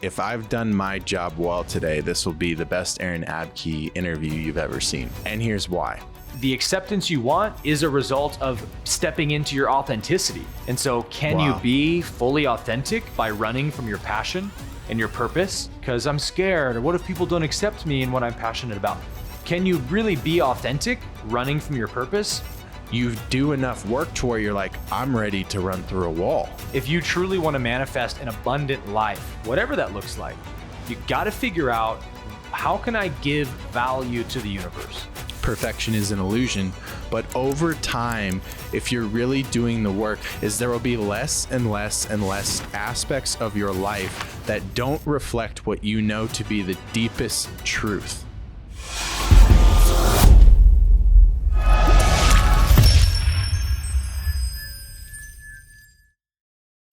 if I've done my job well today, this will be the best Aaron Abke interview you've ever seen. And here's why. The acceptance you want is a result of stepping into your authenticity. And so can you be fully authentic by running from your passion and your purpose? Because I'm scared, or what if people don't accept me and what I'm passionate about? Can you really be authentic running from your purpose? You do enough work to where you're like, I'm ready to run through a wall. If you truly want to manifest an abundant life, whatever that looks like, you got to figure out, how can I give value to the universe? Perfection is an illusion, but over time, if you're really doing the work, there will be less and less and less aspects of your life that don't reflect what you know to be the deepest truth.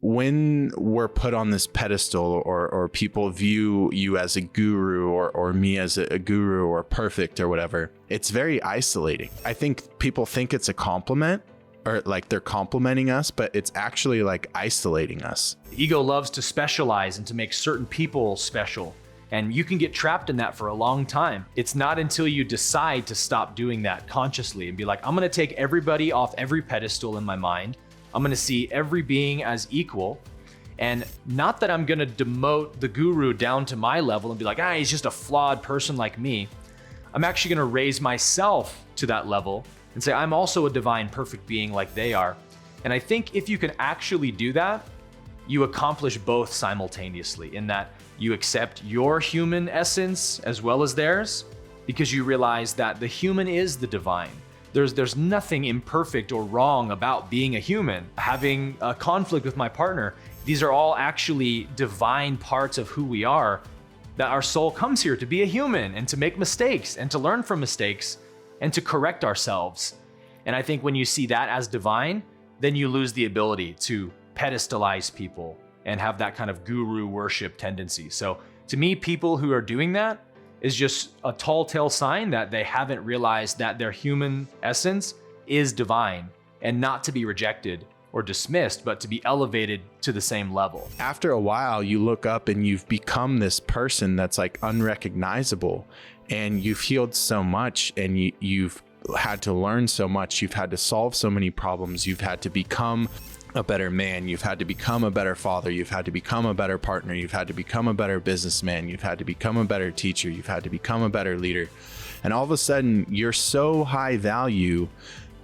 When we're put on this pedestal, or people view you as a guru, or me as a guru, or perfect, or whatever, it's very isolating. I think people think it's a compliment, or like they're complimenting us, but it's actually like isolating us. Ego loves to specialize and to make certain people special. And you can get trapped in that for a long time. It's not until you decide to stop doing that consciously and be like, I'm gonna take everybody off every pedestal in my mind. I'm gonna see every being as equal. And not that I'm gonna demote the guru down to my level and be like, he's just a flawed person like me. I'm actually gonna raise myself to that level and say, I'm also a divine, perfect being like they are. And I think if you can actually do that, you accomplish both simultaneously, in that you accept your human essence as well as theirs, because you realize that the human is the divine. There's nothing imperfect or wrong about being a human. Having a conflict with my partner, these are all actually divine parts of who we are, that our soul comes here to be a human and to make mistakes and to learn from mistakes and to correct ourselves. And I think when you see that as divine, then you lose the ability to pedestalize people and have that kind of guru worship tendency. So to me, people who are doing that is just a tall tale sign that they haven't realized that their human essence is divine and not to be rejected or dismissed, but to be elevated to the same level. After a while, you look up and you've become this person that's like unrecognizable, and you've healed so much, and you've had to learn so much. You've had to solve so many problems. You've had to become a better man. You've had to become a better father. You've had to become a better partner. You've had to become a better businessman. You've had to become a better teacher. You've had to become a better leader. And all of a sudden, you're so high value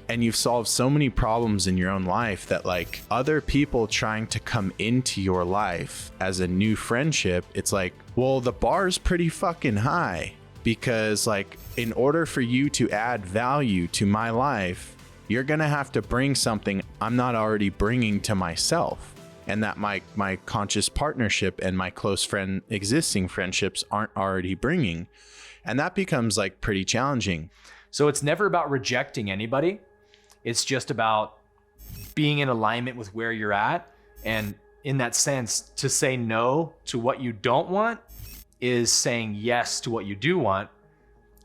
and you've solved so many problems in your own life that like other people trying to come into your life as a new friendship, it's like, well, the bar's pretty fucking high, because like in order for you to add value to my life, you're gonna have to bring something I'm not already bringing to myself, and that my conscious partnership and my close friend existing friendships aren't already bringing. And that becomes like pretty challenging. So it's never about rejecting anybody. It's just about being in alignment with where you're at. And in that sense, to say no to what you don't want is saying yes to what you do want.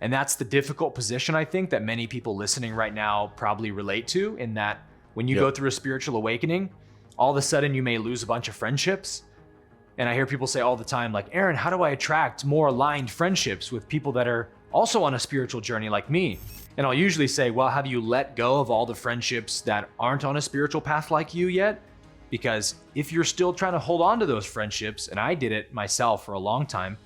And that's the difficult position, I think, that many people listening right now probably relate to, in that when you go through a spiritual awakening, all of a sudden you may lose a bunch of friendships. And I hear people say all the time, like, Aaron, how do I attract more aligned friendships with people that are also on a spiritual journey like me? And I'll usually say, well, have you let go of all the friendships that aren't on a spiritual path like you yet? Because if you're still trying to hold on to those friendships, and I did it myself for a long time,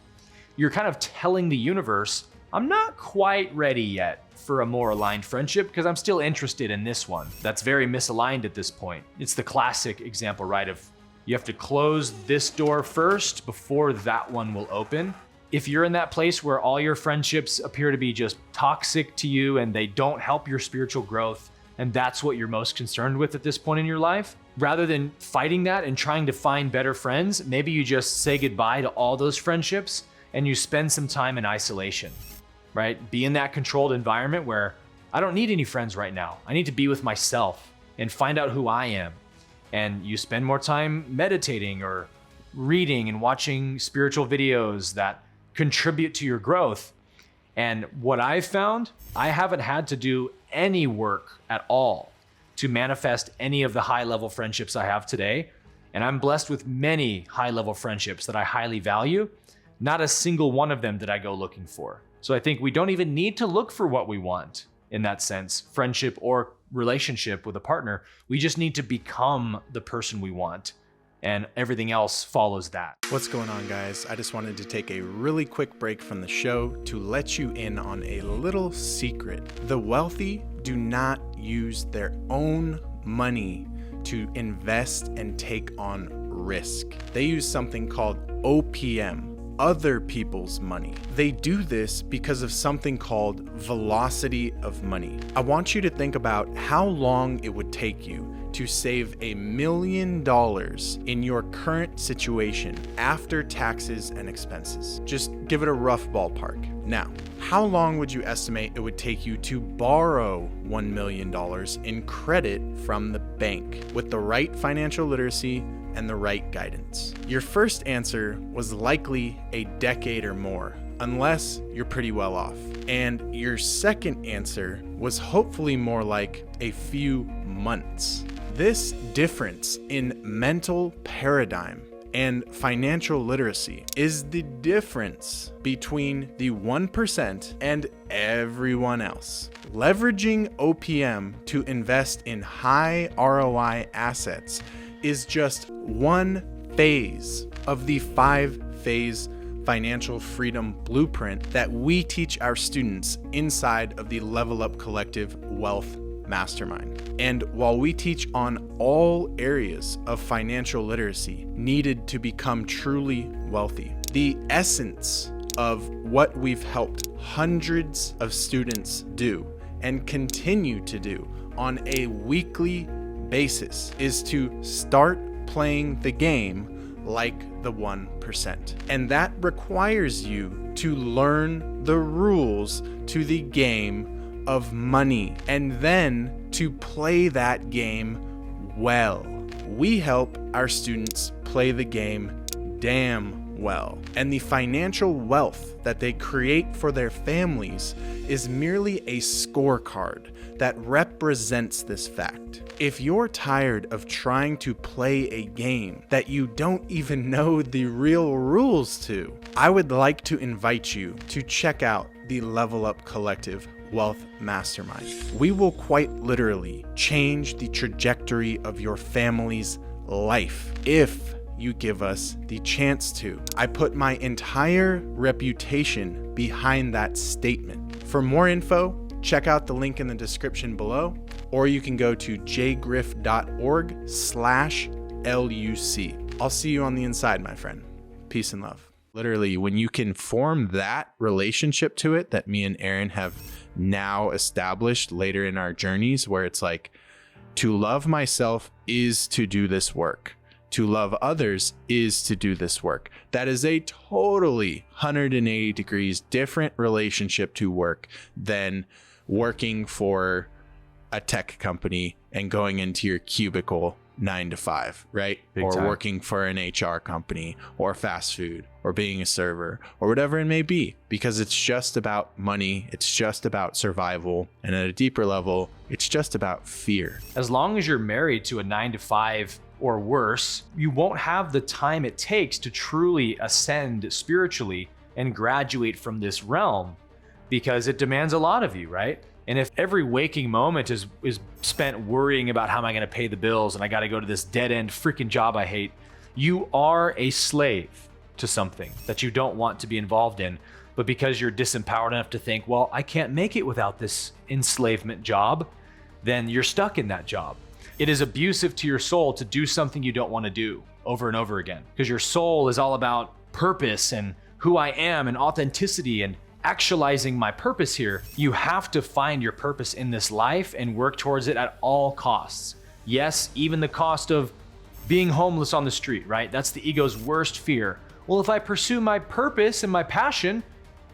you're kind of telling the universe, I'm not quite ready yet for a more aligned friendship because I'm still interested in this one. That's very misaligned at this point. It's the classic example, right, of you have to close this door first before that one will open. If you're in that place where all your friendships appear to be just toxic to you and they don't help your spiritual growth, and that's what you're most concerned with at this point in your life, rather than fighting that and trying to find better friends, maybe you just say goodbye to all those friendships and you spend some time in isolation, right? Be in that controlled environment where I don't need any friends right now. I need to be with myself and find out who I am. And you spend more time meditating or reading and watching spiritual videos that contribute to your growth. And what I've found, I haven't had to do any work at all to manifest any of the high level friendships I have today. And I'm blessed with many high-level friendships that I highly value. Not a single one of them did I go looking for. So I think we don't even need to look for what we want in that sense, friendship or relationship with a partner. We just need to become the person we want, and everything else follows that. What's going on, guys? I just wanted to take a really quick break from the show to let you in on a little secret. The wealthy do not use their own money to invest and take on risk. They use something called OPM, other people's money. They do this because of something called velocity of money. I want you to think about how long it would take you to save $1 million in your current situation after taxes and expenses. Just give it a rough ballpark. Now, how long would you estimate it would take you to borrow $1 million in credit from the bank with the right financial literacy and the right guidance? Your first answer was likely a decade or more, unless you're pretty well off. And your second answer was hopefully more like a few months. This difference in mental paradigm and financial literacy is the difference between the 1% and everyone else. Leveraging OPM to invest in high ROI assets is just one phase of the 5-phase financial freedom blueprint that we teach our students inside of the Level Up Collective Wealth Mastermind. And while we teach on all areas of financial literacy needed to become truly wealthy, the essence of what we've helped hundreds of students do and continue to do on a weekly basis is to start playing the game like the 1%. And that requires you to learn the rules to the game of money and then to play that game well. We help our students play the game damn well. And the financial wealth that they create for their families is merely a scorecard that represents this fact. If you're tired of trying to play a game that you don't even know the real rules to, I would like to invite you to check out the Level Up Collective Wealth Mastermind. We will quite literally change the trajectory of your family's life if you give us the chance to. I put my entire reputation behind that statement. For more info, check out the link in the description below, or you can go to jgriff.org/LUC. I'll see you on the inside, my friend. Peace and love. Literally, when you can form that relationship to it that me and Aaron have now established later in our journeys, where it's like, to love myself is to do this work. To love others is to do this work. That is a totally 180 degrees different relationship to work than working for a tech company and going into your cubicle 9 to 5, right? Or working for an HR company or fast food or being a server or whatever it may be, because it's just about money. It's just about survival. And at a deeper level, it's just about fear. As long as you're married to a 9 to 5 or worse, you won't have the time it takes to truly ascend spiritually and graduate from this realm, because it demands a lot of you, right? And if every waking moment is spent worrying about how am I going to pay the bills and I got to go to this dead end freaking job I hate, you are a slave to something that you don't want to be involved in. But because you're disempowered enough to think, well, I can't make it without this enslavement job, then you're stuck in that job. It is abusive to your soul to do something you don't want to do over and over again, because your soul is all about purpose and who I am and authenticity and actualizing my purpose here. You have to find your purpose in this life and work towards it at all costs. Yes, even the cost of being homeless on the street, right? That's the ego's worst fear. Well, if I pursue my purpose and my passion,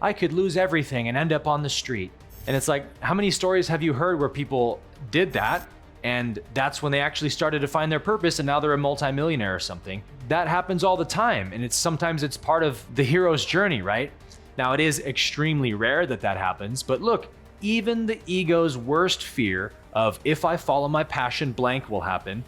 I could lose everything and end up on the street. And it's like, how many stories have you heard where people did that? And that's when they actually started to find their purpose, and now they're a multimillionaire or something. That happens all the time. And sometimes it's part of the hero's journey, right? Now, it is extremely rare that happens, but look, even the ego's worst fear of if I follow my passion, blank will happen,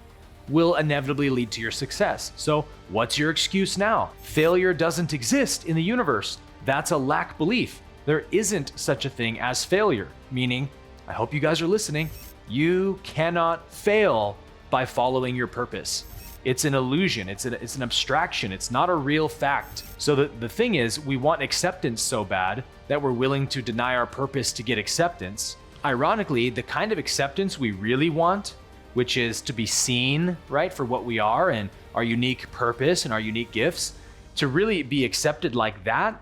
will inevitably lead to your success. So what's your excuse now? Failure doesn't exist in the universe. That's a lack belief. There isn't such a thing as failure, meaning, I hope you guys are listening, you cannot fail by following your purpose. It's an illusion, it's an abstraction, it's not a real fact. So the thing is, we want acceptance so bad that we're willing to deny our purpose to get acceptance. Ironically, the kind of acceptance we really want, which is to be seen, right, for what we are and our unique purpose and our unique gifts, to really be accepted like that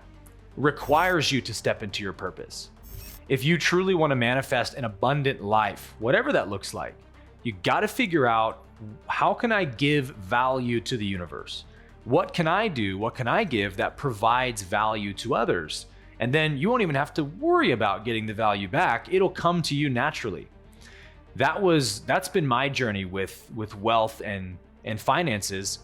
requires you to step into your purpose. If you truly want to manifest an abundant life, whatever that looks like, you got to figure out, how can I give value to the universe? What can I do? What can I give that provides value to others? And then you won't even have to worry about getting the value back. It'll come to you naturally. That's been my journey with wealth and finances.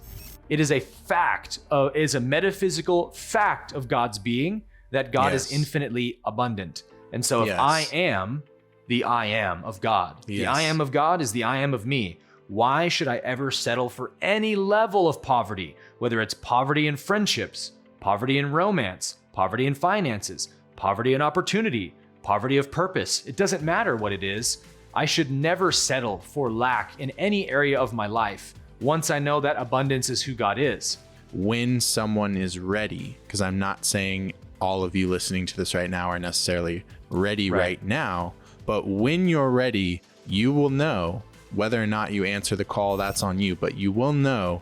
It is a fact, is a metaphysical fact of God's being that God is infinitely abundant. And so if I am the I am of God, the I am of God is the I am of me. Why should I ever settle for any level of poverty, whether it's poverty in friendships, poverty in romance, poverty in finances, poverty in opportunity, poverty of purpose? It doesn't matter what it is. I should never settle for lack in any area of my life once I know that abundance is who God is. When someone is ready, because I'm not saying all of you listening to this right now are necessarily ready right now, but when you're ready, you will know. Whether or not you answer the call, that's on you, but you will know.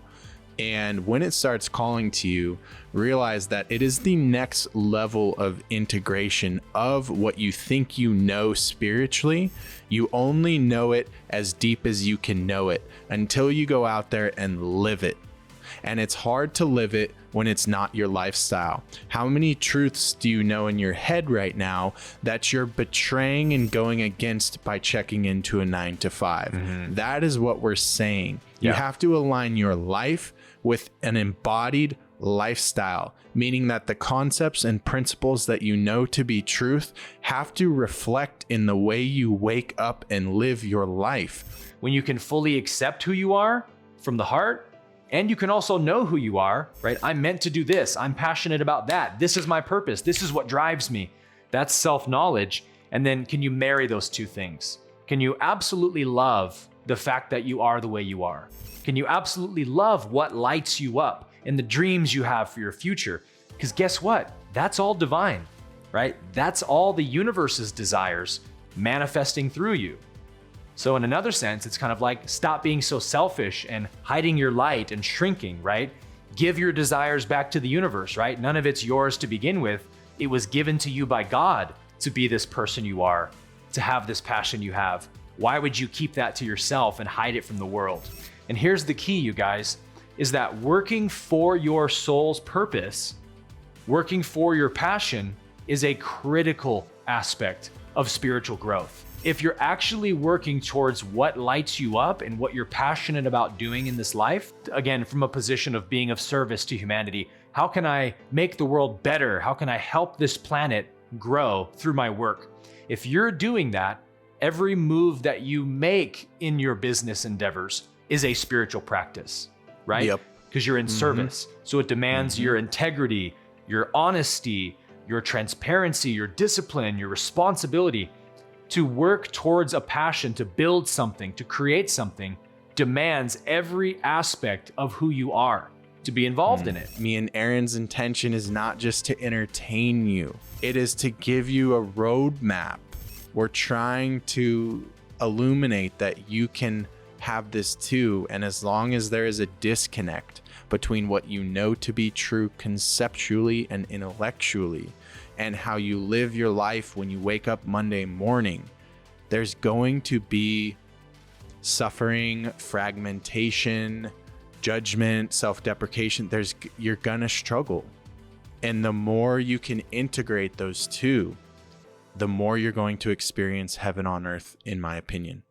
And when it starts calling to you, realize that it is the next level of integration of what you think you know spiritually. You only know it as deep as you can know it until you go out there and live it. And it's hard to live it when it's not your lifestyle. How many truths do you know in your head right now that you're betraying and going against by checking into a 9-to-5? Mm-hmm. That is what we're saying. You have to align your life with an embodied lifestyle, meaning that the concepts and principles that you know to be truth have to reflect in the way you wake up and live your life. When you can fully accept who you are from the heart, and you can also know who you are, right? I'm meant to do this. I'm passionate about that. This is my purpose. This is what drives me. That's self-knowledge. And then can you marry those two things? Can you absolutely love the fact that you are the way you are? Can you absolutely love what lights you up and the dreams you have for your future? Because guess what? That's all divine, right? That's all the universe's desires manifesting through you. So in another sense, it's kind of like, stop being so selfish and hiding your light and shrinking, right? Give your desires back to the universe, right? None of it's yours to begin with. It was given to you by God to be this person you are, to have this passion you have. Why would you keep that to yourself and hide it from the world? And here's the key, you guys, is that working for your soul's purpose, working for your passion, is a critical aspect of spiritual growth. If you're actually working towards what lights you up and what you're passionate about doing in this life, again, from a position of being of service to humanity, how can I make the world better? How can I help this planet grow through my work? If you're doing that, every move that you make in your business endeavors is a spiritual practice, right? Yep. Because you're in service. So it demands your integrity, your honesty, your transparency, your discipline, your responsibility. To work towards a passion, to build something, to create something, demands every aspect of who you are to be involved in it. Me and Aaron's intention is not just to entertain you. It is to give you a roadmap. We're trying to illuminate that you can have this too. And as long as there is a disconnect between what you know to be true conceptually and intellectually, and how you live your life when you wake up Monday morning, there's going to be suffering, fragmentation, judgment, self-deprecation. You're gonna struggle. And the more you can integrate those two, the more you're going to experience heaven on earth, in my opinion.